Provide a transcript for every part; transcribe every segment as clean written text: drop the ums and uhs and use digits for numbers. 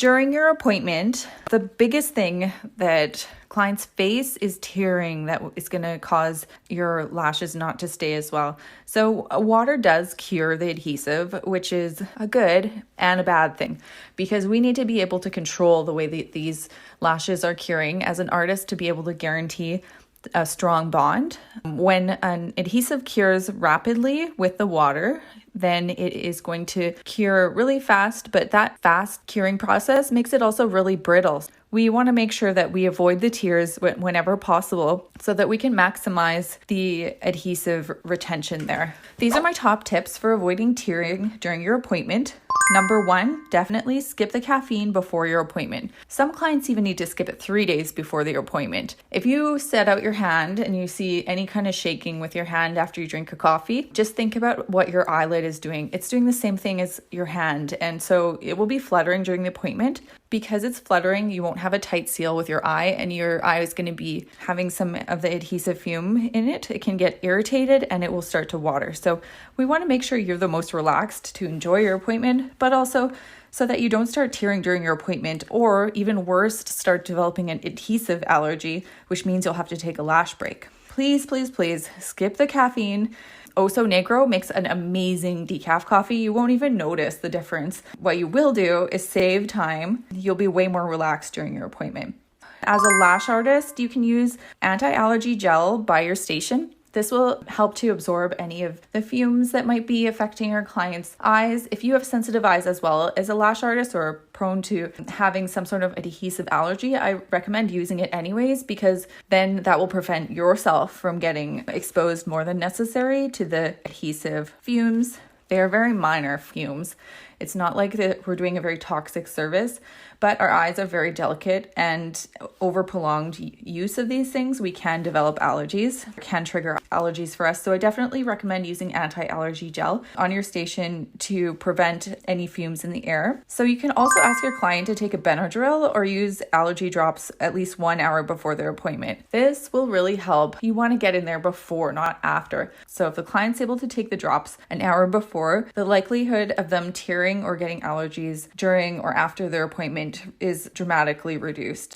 During your appointment, the biggest thing that clients face is tearing that is going to cause your lashes not to stay as well. So water does cure the adhesive, which is a good and a bad thing because we need to be able to control the way that these lashes are curing as an artist to be able to guarantee a strong bond. When an adhesive cures rapidly with the water, then it is going to cure really fast, but that fast curing process makes it also really brittle. We want to make sure that we avoid the tears whenever possible so that we can maximize the adhesive retention there. These are my top tips for avoiding tearing during your appointment. Number 1, definitely skip the caffeine before your appointment. Some clients even need to skip it 3 days before their appointment. If you set out your hand and you see any kind of shaking with your hand after you drink a coffee, just think about what your eyelid is doing. It's doing the same thing as your hand, and so it will be fluttering during the appointment. Because it's fluttering, you won't have a tight seal with your eye, and your eye is going to be having some of the adhesive fume in it. It can get irritated and it will start to water. So we want to make sure you're the most relaxed to enjoy your appointment, but also so that you don't start tearing during your appointment, or even worse, start developing an adhesive allergy, which means you'll have to take a lash break. Please, please, please skip the caffeine. Oso Negro makes an amazing decaf coffee. You won't even notice the difference. What you will do is save time. You'll be way more relaxed during your appointment. As a lash artist, you can use anti-allergy gel by your station. This will help to absorb any of the fumes that might be affecting your client's eyes. If you have sensitive eyes as well as a lash artist or prone to having some sort of adhesive allergy, I recommend using it anyways, because then that will prevent yourself from getting exposed more than necessary to the adhesive fumes. They are very minor fumes. It's not like that we're doing a very toxic service, but our eyes are very delicate, and over prolonged use of these things, we can develop allergies, can trigger allergies for us. So I definitely recommend using anti-allergy gel on your station to prevent any fumes in the air. So you can also ask your client to take a Benadryl or use allergy drops at least 1 hour before their appointment. This will really help. You want to get in there before, not after. So if the client's able to take the drops an hour before, the likelihood of them tearing or getting allergies during or after their appointment is dramatically reduced.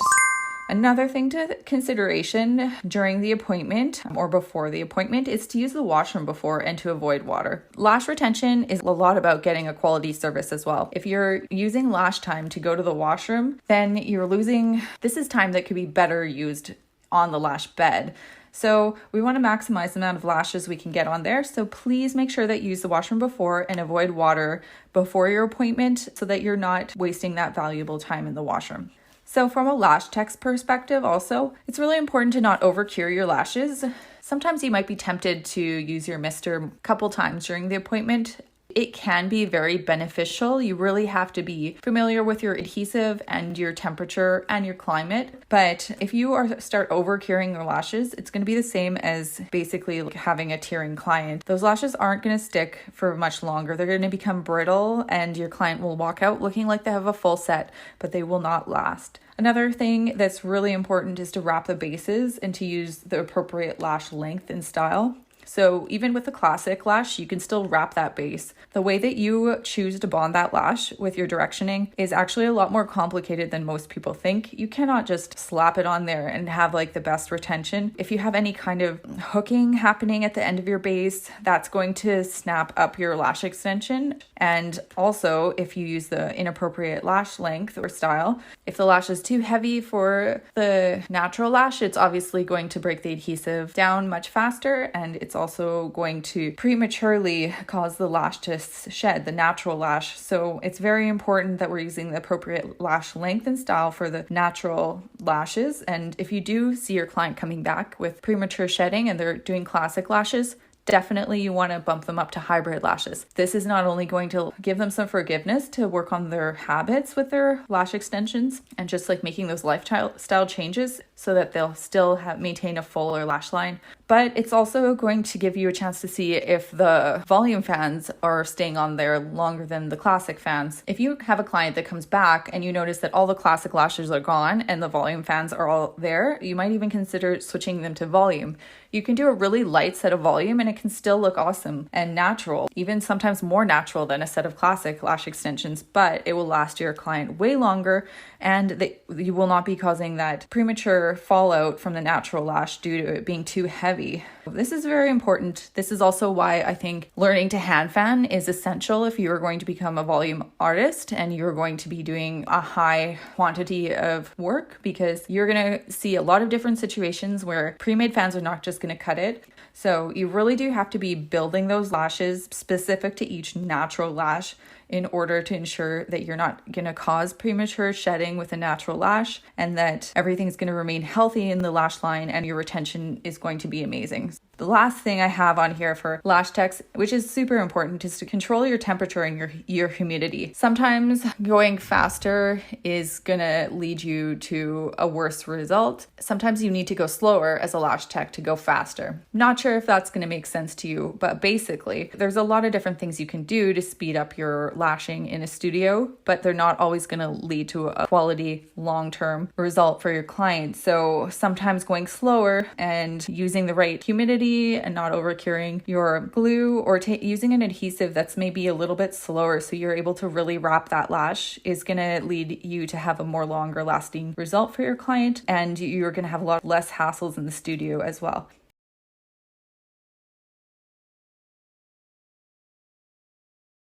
Another thing to consideration during the appointment or before the appointment is to use the washroom before and to avoid water. Lash retention is a lot about getting a quality service as well. If you're using lash time to go to the washroom, then you're losing, this is time that could be better used on the lash bed. So we want to maximize the amount of lashes we can get on there. So please make sure that you use the washroom before and avoid water before your appointment so that you're not wasting that valuable time in the washroom. So from a lash tech's perspective also, it's really important to not overcure your lashes. Sometimes you might be tempted to use your mister a couple times during the appointment. It can be very beneficial. You really have to be familiar with your adhesive and your temperature and your climate. But if you start over curing your lashes, it's going to be the same as basically having a tearing client. Those lashes aren't going to stick for much longer. They're going to become brittle and your client will walk out looking like they have a full set, but they will not last. Another thing that's really important is to wrap the bases and to use the appropriate lash length and style. So even with the classic lash, you can still wrap that base. The way that you choose to bond that lash with your directioning is actually a lot more complicated than most people think. You cannot just slap it on there and have like the best retention. If you have any kind of hooking happening at the end of your base, that's going to snap up your lash extension. And also if you use the inappropriate lash length or style, if the lash is too heavy for the natural lash, it's obviously going to break the adhesive down much faster, and it's also going to prematurely cause the lash to shed, the natural lash. So it's very important that we're using the appropriate lash length and style for the natural lashes. And if you do see your client coming back with premature shedding and they're doing classic lashes, definitely you want to bump them up to hybrid lashes. This is not only going to give them some forgiveness to work on their habits with their lash extensions and just like making those lifestyle changes so that they'll still maintain a fuller lash line, but it's also going to give you a chance to see if the volume fans are staying on there longer than the classic fans. If you have a client that comes back and you notice that all the classic lashes are gone and the volume fans are all there, you might even consider switching them to volume. You can do a really light set of volume and it can still look awesome and natural, even sometimes more natural than a set of classic lash extensions, but it will last your client way longer, and you will not be causing that premature fallout from the natural lash due to it being too heavy. This is very important. This is also why I think learning to hand fan is essential if you are going to become a volume artist and you're going to be doing a high quantity of work, because you're going to see a lot of different situations where pre-made fans are not just going to cut it. So you really do have to be building those lashes specific to each natural lash in order to ensure that you're not going to cause premature shedding with a natural lash, and that everything's going to remain healthy in the lash line and your retention is going to be amazing. The last thing I have on here for lash techs, which is super important, is to control your temperature and your humidity. Sometimes going faster is going to lead you to a worse result. Sometimes you need to go slower as a lash tech to go faster. Not sure if that's going to make sense to you, but basically there's a lot of different things you can do to speed up your lashing in a studio, but they're not always going to lead to a quality long-term result for your client. So sometimes going slower and using the right humidity and not over curing your glue, or using an adhesive that's maybe a little bit slower so you're able to really wrap that lash, is going to lead you to have a more longer lasting result for your client, and you're going to have a lot less hassles in the studio as well.